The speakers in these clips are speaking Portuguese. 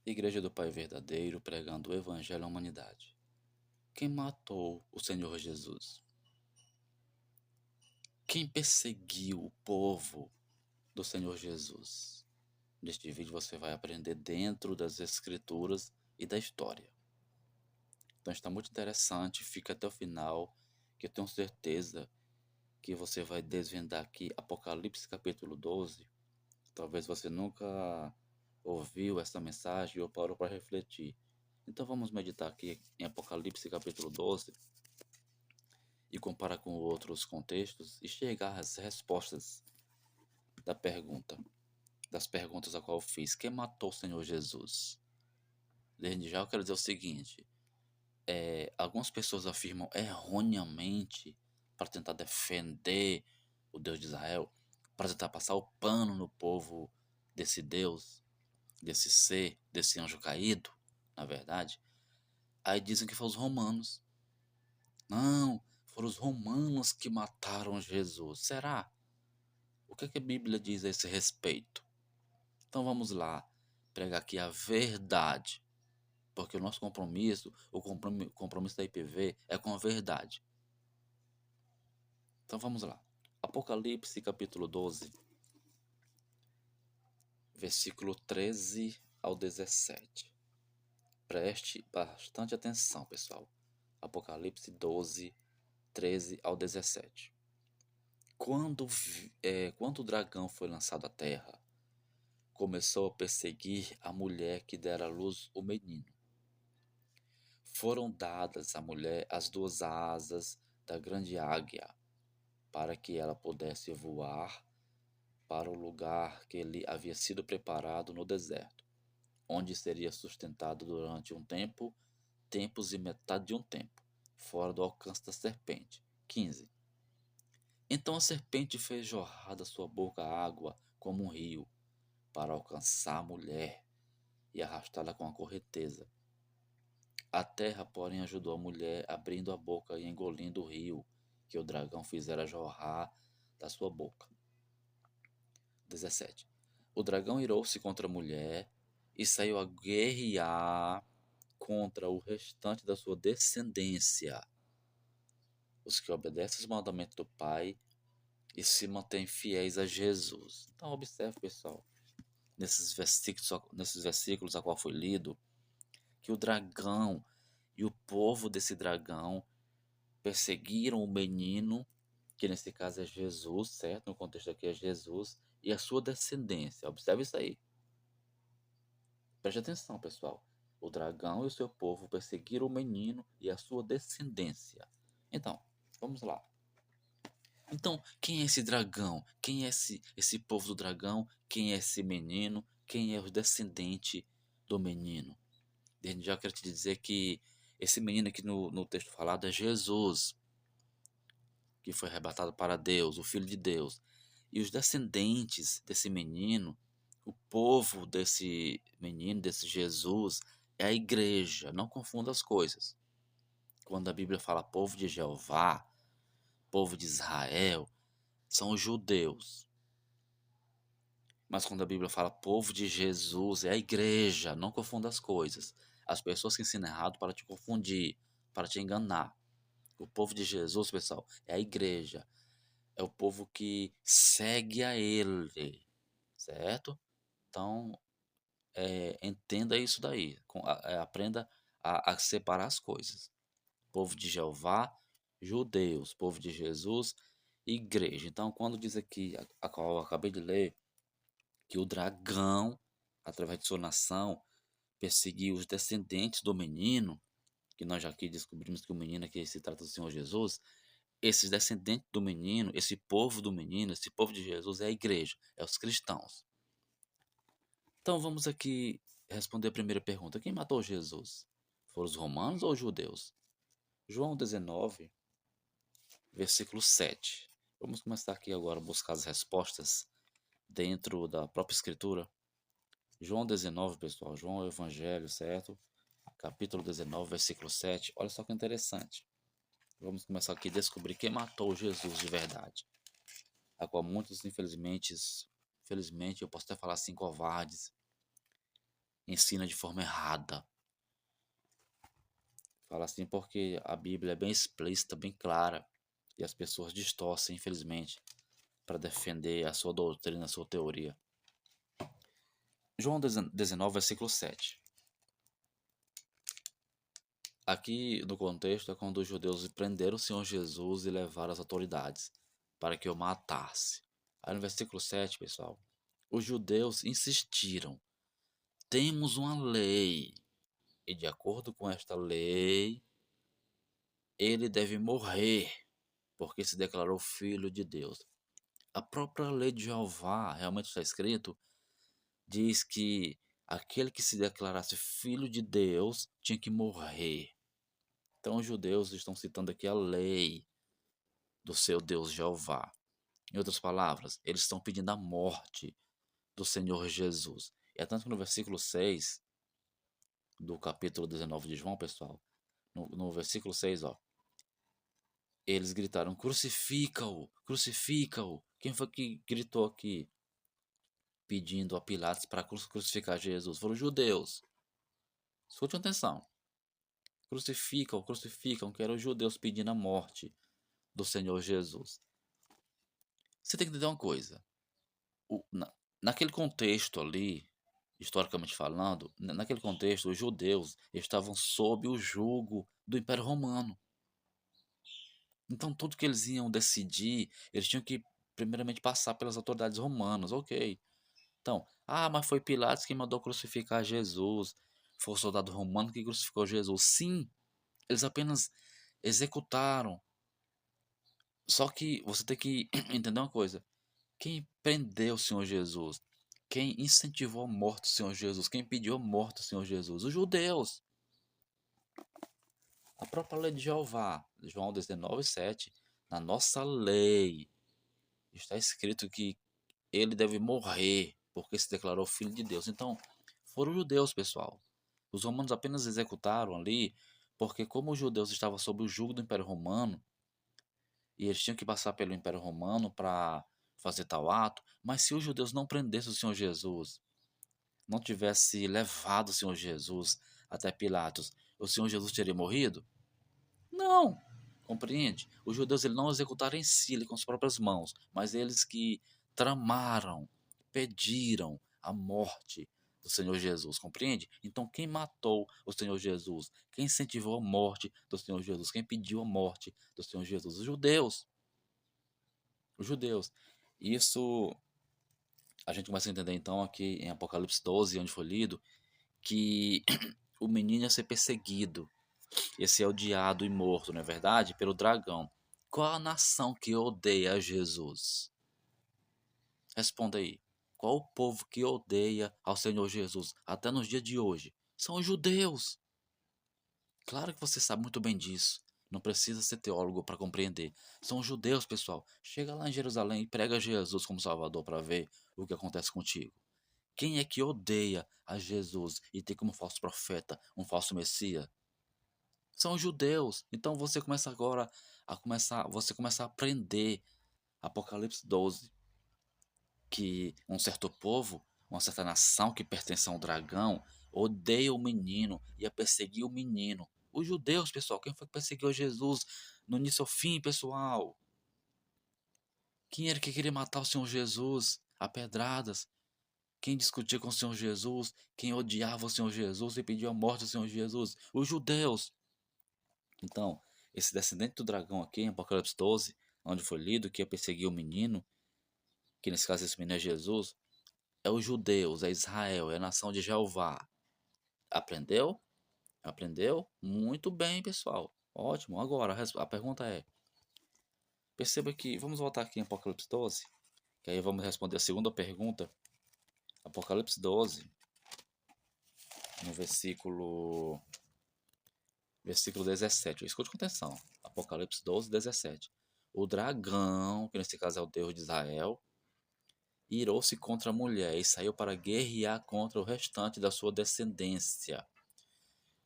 Igreja do Pai Verdadeiro, pregando o Evangelho à humanidade. Quem matou o Senhor Jesus? Quem perseguiu o povo do Senhor Jesus? Neste vídeo você vai aprender dentro das Escrituras e da história. Então está muito interessante, fica até o final, que eu tenho certeza que você vai desvendar aqui Apocalipse capítulo 12. Talvez você nunca ouviu essa mensagem ou parou para refletir. Então vamos meditar aqui em Apocalipse capítulo 12 e comparar com outros contextos e chegar às respostas das perguntas a qual eu fiz. Quem matou o Senhor Jesus? Desde já eu quero dizer o seguinte, algumas pessoas afirmam erroneamente para tentar defender o Deus de Israel, para tentar passar o pano no povo desse Deus, desse ser, desse anjo caído, na verdade. Aí dizem que foram os romanos. Não, foram os romanos que mataram Jesus. Será? O que a Bíblia diz a esse respeito? Então vamos lá, pregar aqui a verdade. Porque o nosso compromisso, o compromisso da IPV é com a verdade. Então vamos lá. Apocalipse capítulo 12, versículo 13 ao 17. Preste bastante atenção, pessoal. Apocalipse 12, 13 ao 17. Quando o dragão foi lançado à terra, começou a perseguir a mulher que dera à luz o menino. Foram dadas à mulher as duas asas da grande águia, para que ela pudesse voar para o lugar que lhe havia sido preparado no deserto, onde seria sustentado durante um tempo, tempos e metade de um tempo, fora do alcance da serpente. 15. Então a serpente fez jorrar da sua boca água como um rio, para alcançar a mulher e arrastá-la com a correnteza. A terra, porém, ajudou a mulher, abrindo a boca e engolindo o rio que o dragão fizera jorrar da sua boca. 17. O dragão irou-se contra a mulher e saiu a guerrear contra o restante da sua descendência, os que obedecem os mandamentos do Pai e se mantêm fiéis a Jesus. Então observe, pessoal, nesses versículos a qual foi lido, que o dragão e o povo desse dragão perseguiram o menino, que nesse caso é Jesus, certo? No contexto aqui é Jesus, e a sua descendência. Observe isso aí. Preste atenção, pessoal. O dragão e o seu povo perseguiram o menino e a sua descendência. Então, vamos lá. Então, quem é esse dragão? Quem é esse povo do dragão? Quem é esse menino? Quem é o descendente do menino? Desde já quero te dizer que esse menino aqui no texto falado é Jesus, que foi arrebatado para Deus, o Filho de Deus. E os descendentes desse menino, o povo desse menino, desse Jesus, é a igreja. Não confunda as coisas. Quando a Bíblia fala povo de Jeová, povo de Israel, são os judeus. Mas quando a Bíblia fala povo de Jesus, é a igreja. Não confunda as coisas. As pessoas que ensinam errado para te confundir, para te enganar. O povo de Jesus, pessoal, é a igreja. É o povo que segue a ele, certo? Então, entenda isso daí. Aprenda a separar as coisas. Povo de Jeová, judeus. Povo de Jesus, igreja. Então, quando diz aqui, a qual eu acabei de ler, que o dragão, através de sua nação, perseguiu os descendentes do menino, que nós já aqui descobrimos que o menino aqui se trata do Senhor Jesus, esses descendentes do menino, esse povo do menino, esse povo de Jesus é a igreja, é os cristãos. Então vamos aqui responder a primeira pergunta. Quem matou Jesus? Foram os romanos ou os judeus? João 19, versículo 7. Vamos começar aqui agora a buscar as respostas dentro da própria escritura. João 19, pessoal. João é o Evangelho, certo? Capítulo 19, versículo 7. Olha só que interessante. Vamos começar aqui a descobrir quem matou Jesus de verdade. A qual muitos, infelizmente, eu posso até falar assim, covardes, ensina de forma errada. Fala assim porque a Bíblia é bem explícita, bem clara, e as pessoas distorcem, infelizmente, para defender a sua doutrina, a sua teoria. João 19, versículo 7. Aqui no contexto é quando os judeus prenderam o Senhor Jesus e levaram as autoridades para que o matasse. Aí no versículo 7, pessoal, os judeus insistiram: temos uma lei, e de acordo com esta lei, ele deve morrer, porque se declarou filho de Deus. A própria lei de Jeová, realmente está escrito, diz que aquele que se declarasse filho de Deus tinha que morrer. Então os judeus estão citando aqui a lei do seu Deus Jeová. Em outras palavras, eles estão pedindo a morte do Senhor Jesus. É tanto que no versículo 6 do capítulo 19 de João, pessoal, no versículo 6, ó, eles gritaram: crucifica-o, crucifica-o. Quem foi que gritou aqui pedindo a Pilatos para crucificar Jesus? Foram os judeus. Escute atenção. Crucificam, crucificam, que eram os judeus pedindo a morte do Senhor Jesus. Você tem que entender uma coisa. Naquele contexto ali, historicamente falando, naquele contexto, os judeus estavam sob o jugo do Império Romano. Então, tudo que eles iam decidir, eles tinham que, primeiramente, passar pelas autoridades romanas. Ok. Então, mas foi Pilatos que mandou crucificar Jesus. Foi o soldado romano que crucificou Jesus. Sim, eles apenas executaram. Só que você tem que entender uma coisa. Quem prendeu o Senhor Jesus? Quem incentivou a morte do Senhor Jesus? Quem pediu a morte do Senhor Jesus? Os judeus. A própria lei de Jeová, João 19, 7. Na nossa lei está escrito que ele deve morrer porque se declarou filho de Deus. Então, foram os judeus, pessoal. Os romanos apenas executaram ali porque, como os judeus estavam sob o jugo do Império Romano, e eles tinham que passar pelo Império Romano para fazer tal ato, mas se os judeus não prendessem o Senhor Jesus, não tivesse levado o Senhor Jesus até Pilatos, o Senhor Jesus teria morrido? Não, compreende? Os judeus ele não executaram em si, ele com as próprias mãos, mas eles que tramaram, pediram a morte do Senhor Jesus, compreende? Então quem matou o Senhor Jesus? Quem incentivou a morte do Senhor Jesus? Quem pediu a morte do Senhor Jesus? Os judeus. Os judeus. Isso a gente começa a entender então aqui em Apocalipse 12, onde foi lido, que o menino ia ser perseguido, ia ser odiado e morto, não é verdade? Pelo dragão. Qual a nação que odeia Jesus? Responda aí. Qual o povo que odeia ao Senhor Jesus até nos dias de hoje? São os judeus. Claro que você sabe muito bem disso. Não precisa ser teólogo para compreender. São os judeus, pessoal. Chega lá em Jerusalém e prega Jesus como Salvador para ver o que acontece contigo. Quem é que odeia a Jesus e tem como falso profeta um falso Messias? São os judeus. Então você começa agora você começa a aprender Apocalipse 12, que um certo povo, uma certa nação que pertence a um dragão, odeia o menino e ia perseguir o menino. Os judeus, pessoal, quem foi que perseguiu Jesus no início ao fim, pessoal? Quem era que queria matar o Senhor Jesus a pedradas? Quem discutia com o Senhor Jesus? Quem odiava o Senhor Jesus e pediu a morte do Senhor Jesus? Os judeus. Então, esse descendente do dragão aqui, em Apocalipse 12, onde foi lido que ia perseguir o menino, que nesse caso esse menino é Jesus, é os judeus, é Israel, é a nação de Jeová. Aprendeu? Aprendeu? Muito bem, pessoal. Ótimo. Agora, a pergunta é: perceba que, vamos voltar aqui em Apocalipse 12, que aí vamos responder a segunda pergunta. Apocalipse 12, no versículo 17. Escute com atenção. Apocalipse 12, 17. O dragão, que nesse caso é o Deus de Israel, irou-se contra a mulher e saiu para guerrear contra o restante da sua descendência,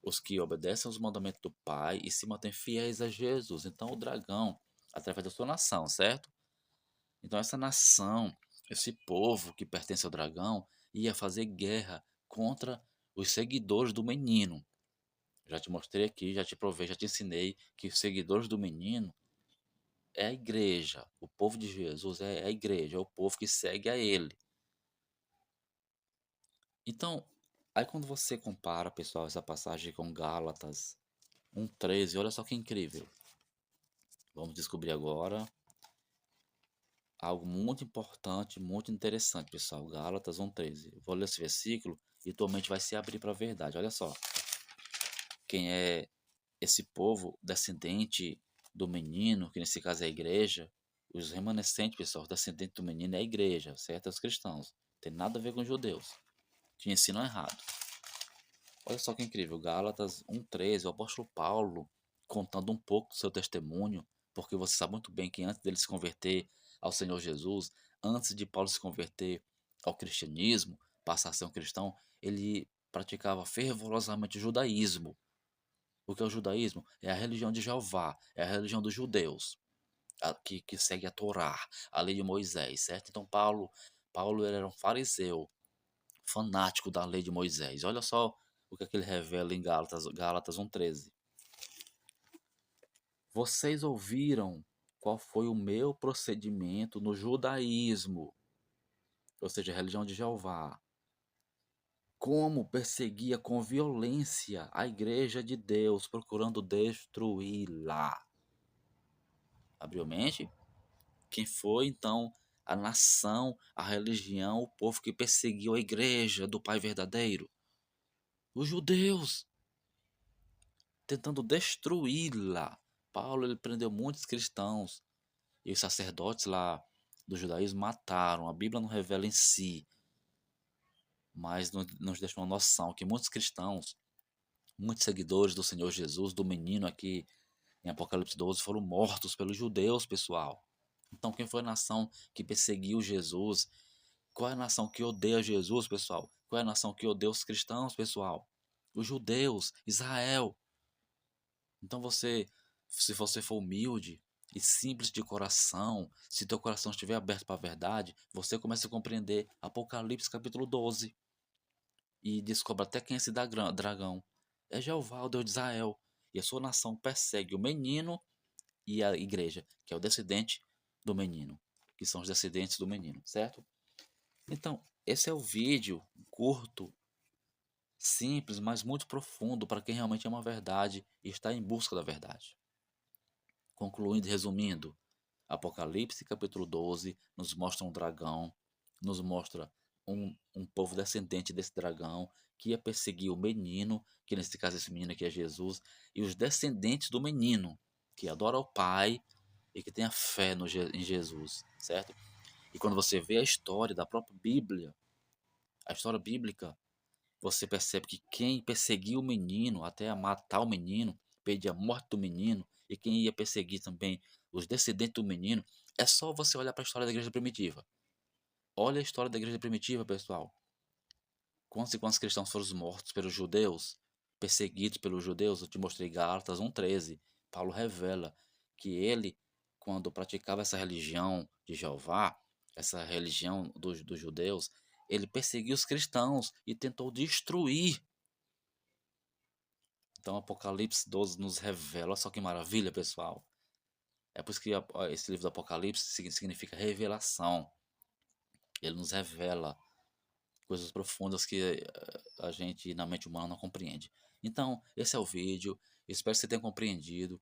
os que obedecem aos mandamentos do Pai e se mantêm fiéis a Jesus. Então o dragão, através da sua nação, certo? Então essa nação, esse povo que pertence ao dragão, ia fazer guerra contra os seguidores do menino. Já te mostrei aqui, já te provei, já te ensinei que os seguidores do menino é a igreja. O povo de Jesus é a igreja, é o povo que segue a ele. Então, aí quando você compara, pessoal, essa passagem com Gálatas 1:13, olha só que incrível. Vamos descobrir agora algo muito importante, muito interessante, pessoal. Gálatas 1:13. Vou ler esse versículo e tua mente vai se abrir para a verdade. Olha só. Quem é esse povo descendente do menino, que nesse caso é a igreja, os remanescentes, pessoal, descendente do menino é a igreja, certo? É os cristãos. Tem nada a ver com os judeus, que ensinam errado. Olha só que incrível, Gálatas 1:13, o apóstolo Paulo contando um pouco do seu testemunho, porque você sabe muito bem que antes dele se converter ao Senhor Jesus, antes de Paulo se converter ao cristianismo, passar a ser um cristão, ele praticava fervorosamente o judaísmo. O que é o judaísmo? É a religião de Jeová, é a religião dos judeus, que segue a Torá, a lei de Moisés, certo? Então Paulo ele era um fariseu, fanático da lei de Moisés. Olha só o que ele revela em Gálatas 1:13. Vocês ouviram qual foi o meu procedimento no judaísmo, ou seja, a religião de Jeová. Como perseguia com violência a igreja de Deus, procurando destruí-la. Abriu mente? Quem foi então a nação, a religião, o povo que perseguiu a igreja do Pai verdadeiro? Os judeus, tentando destruí-la. Paulo ele prendeu muitos cristãos e os sacerdotes lá do judaísmo mataram. A Bíblia não revela em si, mas nos deixa uma noção que muitos cristãos, muitos seguidores do Senhor Jesus, do menino aqui em Apocalipse 12, foram mortos pelos judeus, pessoal. Então, quem foi a nação que perseguiu Jesus? Qual é a nação que odeia Jesus, pessoal? Qual é a nação que odeia os cristãos, pessoal? Os judeus, Israel. Então se você for humilde e simples de coração, se teu coração estiver aberto para a verdade, você começa a compreender Apocalipse capítulo 12 e descobre até quem é esse dragão. É Jeová, o Deus de Israel. E a sua nação persegue o menino e a igreja, que é o descendente do menino, que são os descendentes do menino, certo? Então, esse é o vídeo curto, simples, mas muito profundo para quem realmente ama a verdade e está em busca da verdade. Concluindo e resumindo, Apocalipse capítulo 12 nos mostra um dragão, nos mostra um povo descendente desse dragão que ia perseguir o menino, que nesse caso esse menino aqui é Jesus, e os descendentes do menino, que adora o Pai e que tem a fé em Jesus, certo? E quando você vê a história da própria Bíblia, a história bíblica, você percebe que quem perseguiu o menino até a matar o menino, pedir a morte do menino, e quem ia perseguir também os descendentes do menino, é só você olhar para a história da igreja primitiva. Olha a história da igreja primitiva, pessoal. Quantos e quantos cristãos foram mortos pelos judeus, perseguidos pelos judeus? Eu te mostrei Gálatas 1:13. Paulo revela que ele, quando praticava essa religião de Jeová, essa religião dos judeus, ele perseguiu os cristãos e tentou destruir. Então Apocalipse 12 nos revela, olha só que maravilha, pessoal. É por isso que esse livro do Apocalipse significa revelação. Ele nos revela coisas profundas que a gente na mente humana não compreende. Então, esse é o vídeo. Espero que você tenha compreendido.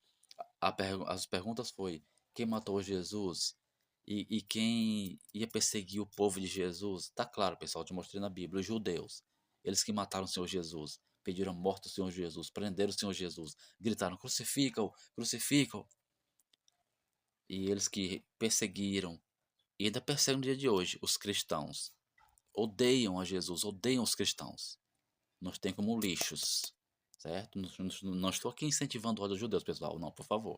As perguntas foi: quem matou Jesus? E quem ia perseguir o povo de Jesus? Tá claro, pessoal, eu te mostrei na Bíblia, os judeus. Eles que mataram o Senhor Jesus, pediram a morte do Senhor Jesus, prenderam o Senhor Jesus, gritaram: crucificam, crucificam. E eles que perseguiram, e ainda perseguem no dia de hoje, os cristãos. Odeiam a Jesus, odeiam os cristãos. Nos têm como lixos, certo? Não estou aqui incentivando o ódio aos judeus, pessoal, não, por favor.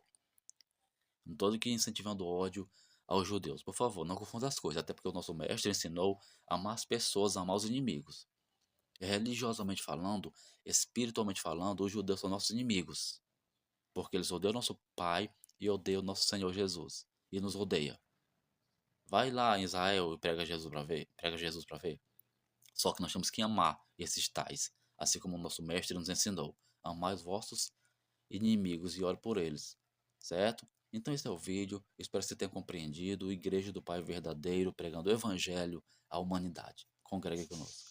Não estou aqui incentivando ódio aos judeus, por favor, não confunda as coisas, até porque o nosso mestre ensinou a amar as pessoas, a amar os inimigos. Religiosamente falando, espiritualmente falando, os judeus são nossos inimigos, porque eles odeiam nosso Pai e odeiam nosso Senhor Jesus, e nos odeia. Vai lá em Israel e prega Jesus para ver, prega Jesus para ver. Só que nós temos que amar esses tais, assim como o nosso mestre nos ensinou. Amai os vossos inimigos e ore por eles, certo? Então esse é o vídeo, espero que você tenha compreendido. Igreja do Pai Verdadeiro, pregando o Evangelho à humanidade. Congregue conosco.